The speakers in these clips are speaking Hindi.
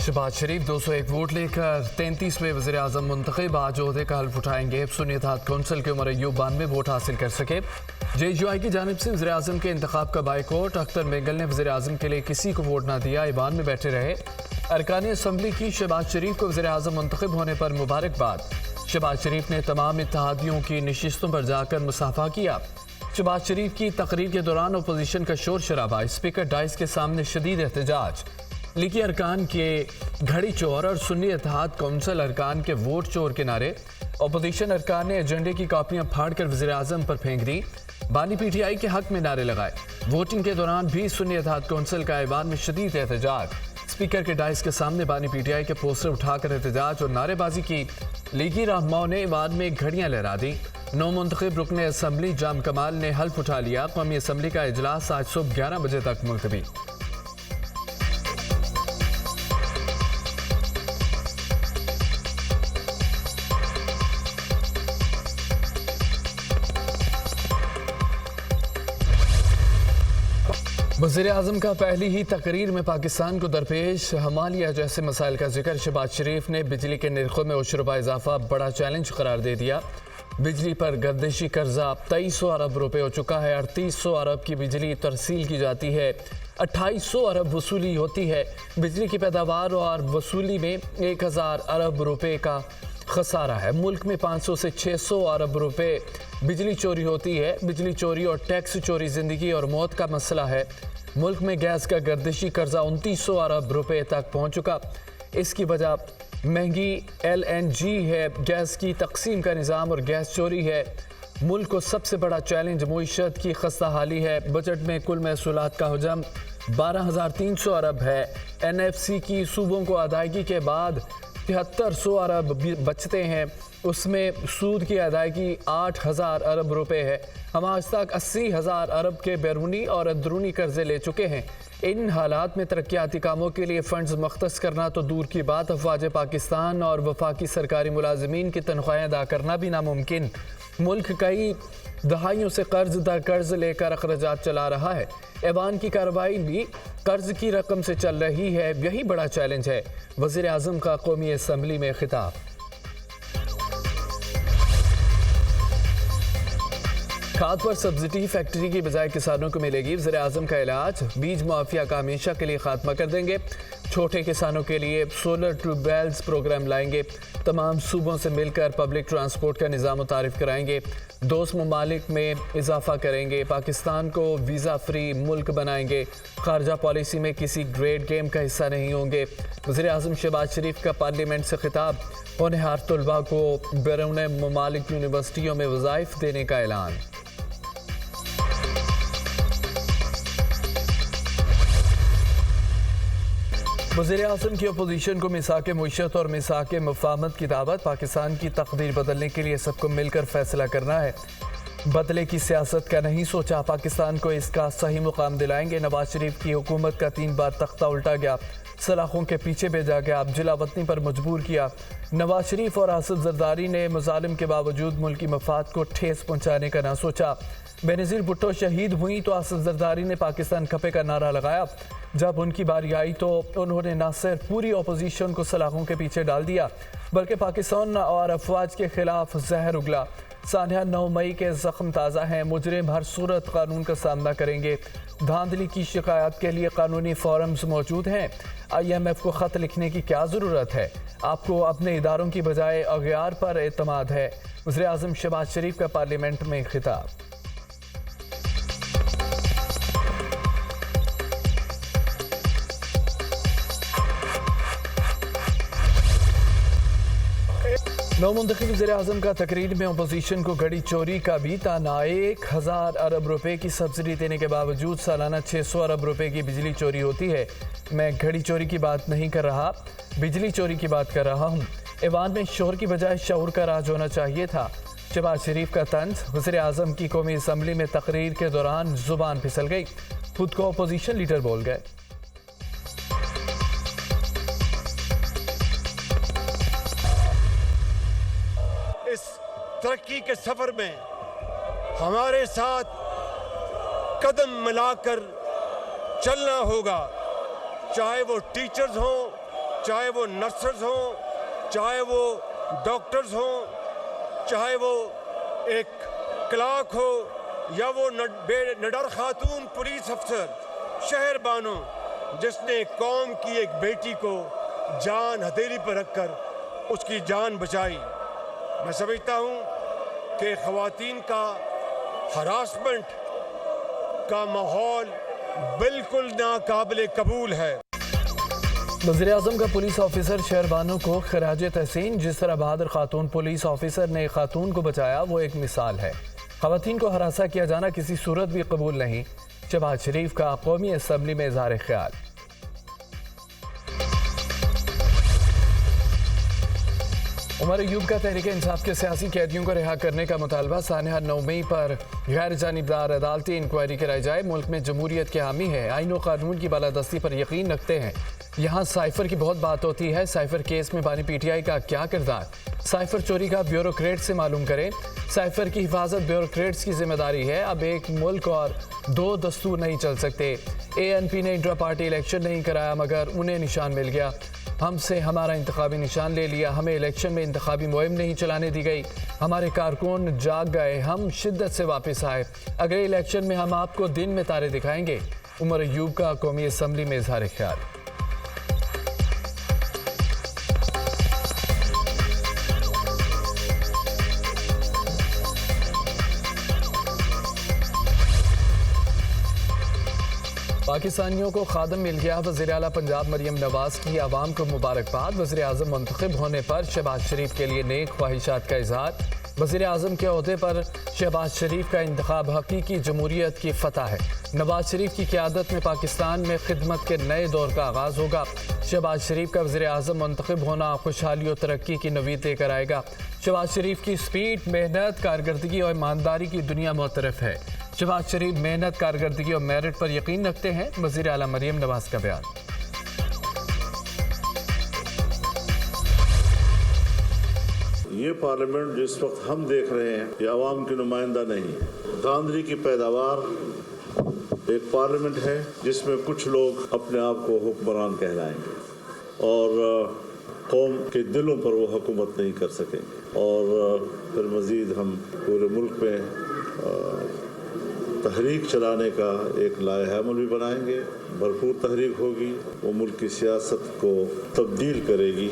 शहबाज शरीफ 201 वोट लेकर 33वें वज़ीर आज़म मुंतखब आज ओहदे का हल्फ उठाएंगे। सुन्नी इत्तेहाद कौंसिल के उमर अय्यूब 92 वोट हासिल कर सके। JUI की जानिब से वज़ीर आज़म के इंतखाब का बाइकआउट। अख्तर मेंगल ने वज़ीर आज़म के लिए किसी को वोट ना दिया, ईवान में बैठे रहे। अरकान असम्बली की शहबाज शरीफ को वज़ीर आज़म मुंतखब होने पर मुबारकबाद। शहबाज शरीफ ने तमाम इत्तेहादियों की नशिस्तों पर जाकर मुसाफा किया। शहबाज शरीफ की तकरीर के दौरान अपोजिशन का शोर शराबा, स्पीकर डाइस के सामने शदीद एहतजाज। लीगी अरकान के घड़ी चोर और सुन्नी इत्तेहाद कौंसिल अरकान के वोट चोर के नारे। अपोजिशन अरकान ने एजेंडे की कापियां फाड़कर वज़ीर आज़म पर फेंक दी। बानी PTI के हक में नारे लगाए। वोटिंग के दौरान भी सुन्नी इत्तेहाद कौंसिल का ऐवान में शदीद एहतजाज। स्पीकर के डाइस के सामने बानी PTI के पोस्टर उठाकर एहतजाज और नारेबाजी की। लीगी रहनुमाओं ने ऐवान में घड़ियां लहरा दी। नौ मुंतखब रुकने असम्बली जाम कमाल ने हल्फ उठा लिया। कौमी असम्बली का इजलास आज सुबह 11 बजे तक मुलतवी। वज़ीर आज़म का पहली ही तकरीर में पाकिस्तान को दरपेश हमालिया जैसे मसाइल का जिक्र। शहबाज शरीफ ने बिजली के निर्खों में उशरुबा इजाफा बड़ा चैलेंज करार दे दिया। बिजली पर गर्दिशी कर्जा 2300 अरब रुपए हो चुका है। 3800 अरब की बिजली तरसील की जाती है, 2800 अरब वसूली होती है। बिजली की पैदावार और वसूली में 1000 अरब रुपए का खसारा है। मुल्क में 500 से 600 अरब रुपए बिजली चोरी होती है। बिजली चोरी और टैक्स चोरी जिंदगी और मौत का मसला है। मुल्क में गैस का गर्दिशी कर्जा 2900 अरब रुपए तक पहुंच चुका। इसकी वजह महंगी LNG है, गैस की तकसीम का निज़ाम और गैस चोरी है। मुल्क को सबसे बड़ा चैलेंज मईशत की खस्ता हाली है। बजट में कुल महसूलात का हजम 12300 अरब है। NFC की सूबों को अदायगी के बाद 7300 अरब बचते हैं। उसमें सूद की अदायगी 8000 अरब रुपए है। हम आज तक 80,000 अरब के बैरूनी और अंदरूनी कर्जे ले चुके हैं। इन हालात में तरक्याती कामों के लिए फंड्स मुख्तस करना तो दूर की बात, अफवाज पाकिस्तान और वफाकी सरकारी मुलाजमीन की तनख्वाहें अदा करना भी नामुमकिन। मुल्क कई दहाइयों से कर्ज दर कर्ज लेकर अखराजात चला रहा है। ऐवान की कार्रवाई भी कर्ज की रकम से चल रही है। यही बड़ा चैलेंज है। वज़ीर आज़म का कौमी असम्बली में खिताब। खाद पर सब्सिडी फैक्ट्री की बजाय किसानों को मिलेगी। वज़ीर आज़म का इलाज, बीज माफिया का हमेशा के लिए खात्मा कर देंगे। छोटे किसानों के लिए सोलर ट्यूबवेल्स प्रोग्राम लाएंगे। तमाम सूबों से मिलकर पब्लिक ट्रांसपोर्ट का निज़ाम मुतारिफ कराएंगे। दोस्त ममालिक में इजाफा करेंगे। पाकिस्तान को वीज़ा फ्री मुल्क बनाएंगे। खारजा पॉलिसी में किसी ग्रेड गेम का हिस्सा नहीं होंगे। वज़ीर आज़म शहबाज शरीफ का पार्लियामेंट से खिताब। होनहार तलबा को बैरून ममालिक यूनिवर्सिटियों में वज़ाइफ देने का ऐलान। वज़ीर आज़म की अपोजिशन को मिसाक मुईशत और मिसाक मफाहमत की दावत। पाकिस्तान की तकदीर बदलने के लिए सबको मिलकर फैसला करना है। बदले की सियासत का नहीं सोचा, पाकिस्तान को इसका सही मुकाम दिलाएंगे। नवाज शरीफ की हुकूमत का 3 बार तख्ता उल्टा गया, सलाखों के पीछे भेजा गया, अब्दुल्ला वतनी पर मजबूर किया। नवाज शरीफ और आसिफ जरदारी ने मुजालिम के बावजूद मुल्की मफाद को ठेस पहुँचाने का ना सोचा। बेनज़ीर भुट्टो शहीद हुई तो आसिफ जरदारी ने पाकिस्तान खपे का नारा लगाया। जब उनकी बारी आई तो उन्होंने न सिर्फ पूरी अपोजिशन को सलाखों के पीछे डाल दिया, बल्कि पाकिस्तान और अफवाज के खिलाफ जहर उगला। सानिया 9 मई के जख्म ताज़ा हैं। मुजरिम हर सूरत कानून का सामना करेंगे। धांधली की शिकायत के लिए कानूनी फोरम्स मौजूद हैं। IMF को ख़त लिखने की क्या ज़रूरत है? आपको अपने इदारों की बजाय अगयार पर एतमाद है। वज़ीर आज़म शहबाज शरीफ का पार्लियामेंट में खिताब। नौ मुंतखब वज़ीर आज़म का तकरीर में अपोजिशन को घड़ी चोरी का भी ताना। 1000 अरब रुपए की सब्सिडी देने के बावजूद सालाना 600 अरब रुपए की बिजली चोरी होती है। मैं घड़ी चोरी की बात नहीं कर रहा, बिजली चोरी की बात कर रहा हूँ। ऐवान में शोर की बजाय शऊर का राज होना चाहिए था। शहबाज शरीफ का तंज। वज़ीर आज़म की कौमी असम्बली में तकरीर के दौरान जुबान फिसल गई, खुद को अपोजिशन लीडर बोल गए। तरक्की के सफर में हमारे साथ कदम मिलाकर चलना होगा, चाहे वो टीचर्स हों, चाहे वो नर्सेस हों, चाहे वो डॉक्टर्स हों, चाहे वो एक क्लार्क हो या वो निडर खातून पुलिस अफसर, शहर बानो जिसने कौम की एक बेटी को जान हथेली पर रखकर उसकी जान बचाई। मैं समझता हूँ कि ख़वातीन का हरासमेंट का माहौल बिल्कुल नाकाबिले कबूल है। वज़ीर-ए-आज़म का पुलिस ऑफिसर शहरबानों को खराज तहसीन। जिस तरह बहादुर खातून पुलिस ऑफिसर ने खातून को बचाया वो एक मिसाल है। ख़वातीन को हरासा किया जाना किसी सूरत भी कबूल नहीं। शहबाज शरीफ का कौमी असम्बली में इज़हार ख्याल। उमर अयूब का तहरीक इंसाफ के सियासी कैदियों को रिहा करने का मुतालबा। सानहा 9 मई पर गैर जानिबदार अदालती इंक्वायरी कराई जाए। मुल्क में जमहूरियत के हामी है, आईन व कानून की बालादस्ती पर यकीन रखते हैं। यहाँ साइफर की बहुत बात होती है। साइफर केस में बानी पीटीआई का क्या किरदार? साइफर चोरी का ब्यूरोक्रेट से मालूम करें। साइफर की हिफाजत ब्यूरोक्रेट्स की जिम्मेदारी है। अब एक मुल्क और 2 दस्तूर नहीं चल सकते। ANP ने इंट्रा पार्टी इलेक्शन नहीं कराया मगर उन्हें निशान मिल गया। हमसे हमारा इंतखाबी निशान ले लिया। हमें इलेक्शन में इंतखाबी मुहिम नहीं चलाने दी गई। हमारे कारकुन जाग गए, हम शिद्दत से वापस आए। अगले इलेक्शन में हम आपको दिन में तारे दिखाएंगे। उमर अयूब का कौमी असम्बली में इज़हार ख्याल। पाकिस्तानियों को खादम मिल गया। वज़ीर आला पंजाब मरियम नवाज की आवाम को मुबारकबाद। वज़ीर आज़म मुंतखब होने पर शहबाज शरीफ के लिए नेक ख्वाहिशात का इजहार। वज़ीर आज़म के ओहदे पर शहबाज शरीफ का इंतखाब हकीकी जमहूरियत की फतह है। नवाज शरीफ की क़यादत में पाकिस्तान में खिदमत के नए दौर का आगाज़ होगा। शहबाज शरीफ का वज़ीर आज़म मुंतखब होना खुशहाली और तरक्की की नवीद लेकर आएगा। शहबाज शरीफ की स्पीड, मेहनत, कारकर्दगी और ईमानदारी की दुनिया मुतरफ है। शहबाज शरीफ मेहनत, कारकर्दगी और मेरिट पर यकीन रखते हैं। वज़ीर आला मरियम नवाज का बयान। ये पार्लियामेंट जिस वक्त हम देख रहे हैं ये आवाम की नुमाइंदा नहीं है। धांधली की पैदावार एक पार्लियामेंट है जिसमें कुछ लोग अपने आप को हुक्मरान कहलाएंगे और कौम के दिलों पर वो हुकूमत नहीं कर सकेंगे। और फिर मज़ीद हम पूरे मुल्क में तहरीक चलाने का एक लाया अमल भी बनाएंगे। भरपूर तहरीक होगी, वो मुल्क की सियासत को तब्दील करेगी।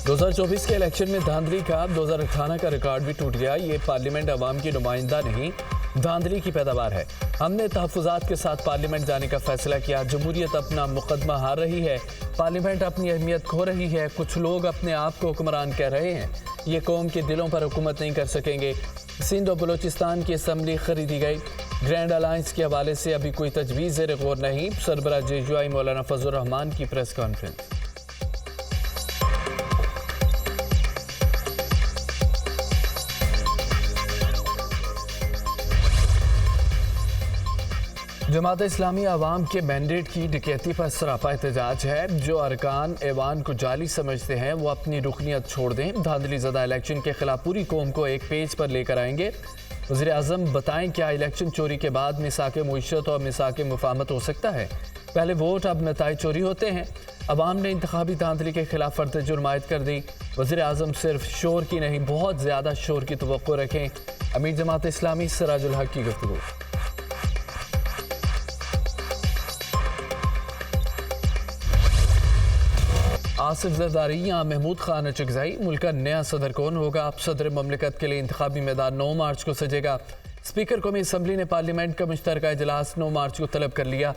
2024 के इलेक्शन में धांधली का 2018 का रिकॉर्ड भी टूट गया। ये पार्लियामेंट अवाम की नुमाइंदा नहीं, धांधली की पैदावार है। हमने तहफ़्फ़ुज़ात के साथ पार्लियामेंट जाने का फैसला किया। जमहूरियत अपना मुकदमा हार रही है, पार्लियामेंट अपनी अहमियत खो रही है। कुछ लोग अपने आप को हुक्मरान कह रहे हैं। ये कौम के दिलों पर हुकूमत नहीं कर सकेंगे। सिंध और बलूचिस्तान की असम्बली खरीदी गई। ग्रैंड अलायंस के हवाले से अभी कोई तजवीज़ ज़ेर गौर नहीं। सरबराह JUI मौलाना फजलुर रहमान की प्रेस कॉन्फ्रेंस। जमात इस्लामी आवाम के मैंडेट की डकैती पर सरापा एहतजाज है। जो अरकान ऐवान को जाली समझते हैं वो अपनी रुकनियत छोड़ दें। धांधली ज़दा इलेक्शन के खिलाफ पूरी कौम को एक पेज पर लेकर आएंगे। वज़ीर आज़म बताएं क्या इलेक्शन चोरी के बाद मिसाक मुईशत और मिसाक मुफाहमत हो सकता है? पहले वोट अब नताइज चोरी होते हैं। अवाम ने इंतखाबी धांधली के खिलाफ फर्द जुर्मायत कर दी। वज़ीर आज़म सिर्फ शोर की नहीं बहुत ज़्यादा शोर की तवक्को रखें। अमीर जमात इस्लामी सिराजुल हक की गुफ्तगू। आसिफ जरदारी या महमूद खान अचकज़ई मुल्क का नया सदर कौन होगा? अब सदर ममलिकत के लिए इंतखाबी मैदान 9 मार्च को सजेगा। स्पीकर कौमी असम्बली ने पार्लियामेंट का मुश्तरका इजलास 9 मार्च को तलब कर लिया।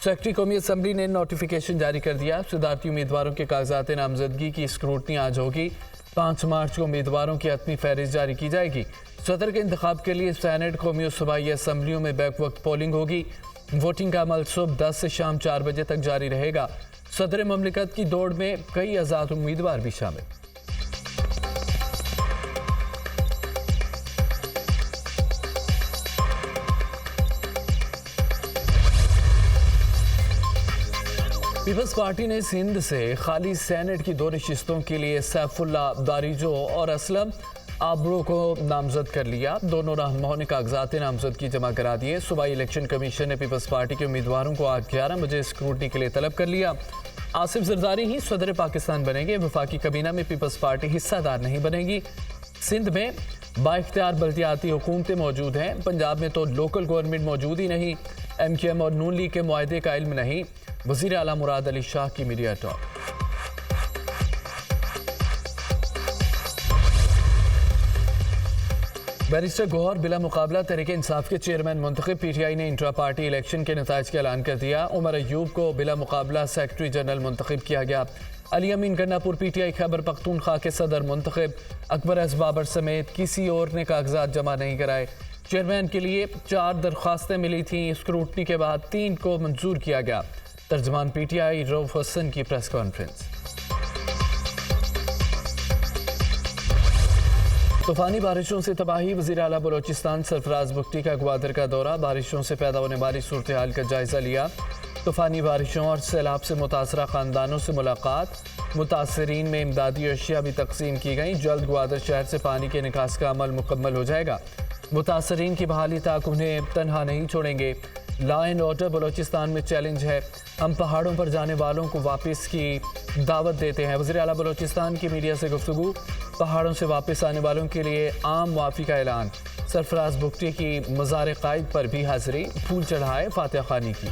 सेक्रेटरी कौमी असम्बली ने नोटिफिकेशन जारी कर दिया। सदारती उम्मीदवारों के कागजात नामजदगी की स्क्रूटनी आज होगी। 5 मार्च को उम्मीदवारों की हतमी फहरिस्त जारी की जाएगी। सदर के इंतखाब के लिए सेनेट, कौमी और सूबाई असम्बलियों में बैक वक्त पोलिंग होगी। वोटिंग का अमल सुबह 10 से शाम 4 बजे तक जारी रहेगा। सदर ममलिकत की दौड़ में कई आज़ाद उम्मीदवार भी शामिल। पीपल्स पार्टी ने सिंध से खाली सेनेट की 2 नशिस्तों के लिए सैफुल्ला, दारिजो और असलम आबरू को नामजद कर लिया। दोनों रहनुमाओं ने कागजात नामजदगी जमा करा दिए। सूबाई इलेक्शन कमीशन ने पीपल्स पार्टी के उम्मीदवारों को आज 11 बजे स्क्रूटनी के लिए तलब कर लिया। आसिफ जरदारी ही सदर पाकिस्तान बनेंगे। वफाकी कबीना में पीपल्स पार्टी हिस्सेदार नहीं बनेगी। सिंध में बाइख्तियार बल्दियाती हुकूमतें मौजूद हैं। पंजाब में तो लोकल गवर्नमेंट मौजूद ही नहीं। MKM और नून लीग के मुआहदे का इल्म नहीं। वज़ीर आला मुराद अली शाह की मीडिया टॉक। बैरिस्टर गौहर बिला मुकाबला तहरीक इंसाफ के चेयरमैन मुंतखब। PTI ने इंट्रा पार्टी इलेक्शन के नताइज का ऐलान कर दिया। उमर अयूब को बिला मुकाबला सेक्रेटरी जनरल मुंतखब किया गया। अली अमीन गन्नापुर PTI खैबर पख्तूनख्वा के सदर मुंतखब। अकबर एस बाबर समेत किसी और ने कागजात जमा नहीं कराए। चेयरमैन के लिए 4 दरख्वास्तें मिली थीं। स्क्रूटनी के बाद 3 को मंजूर किया गया। तर्जमान PTI रऊफ हसन की प्रेस कॉन्फ्रेंस। तूफानी बारिशों से तबाही। वज़ीर आला बलोचिस्तान सरफराज बुगटी का ग्वादर का दौरा। बारिशों से पैदा होने वाली सूरत हाल का जायजा लिया। तूफानी बारिशों और सैलाब से मुतासरा ख़ानदानों से मुलाकात। मुतासरीन में इमदादी अशिया भी तकसीम की गई। जल्द ग्वादर शहर से पानी के निकास का अमल मुकम्मल हो जाएगा। मुतासरीन की बहाली तक उन्हें तनहा नहीं छोड़ेंगे। लॉ एंड ऑर्डर बलोचिस्तान में चैलेंज है। हम पहाड़ों पर जाने वालों को वापस की दावत देते हैं। वज़ीर आला बलोचिस्तान की मीडिया से गुफ्तगू। पहाड़ों से वापस आने वालों के लिए आम मुआफ़ी का ऐलान। सरफराज बुगटी की मज़ार क़ायद पर भी हाज़िरी। फूल चढ़ाए फातिहा खानी की।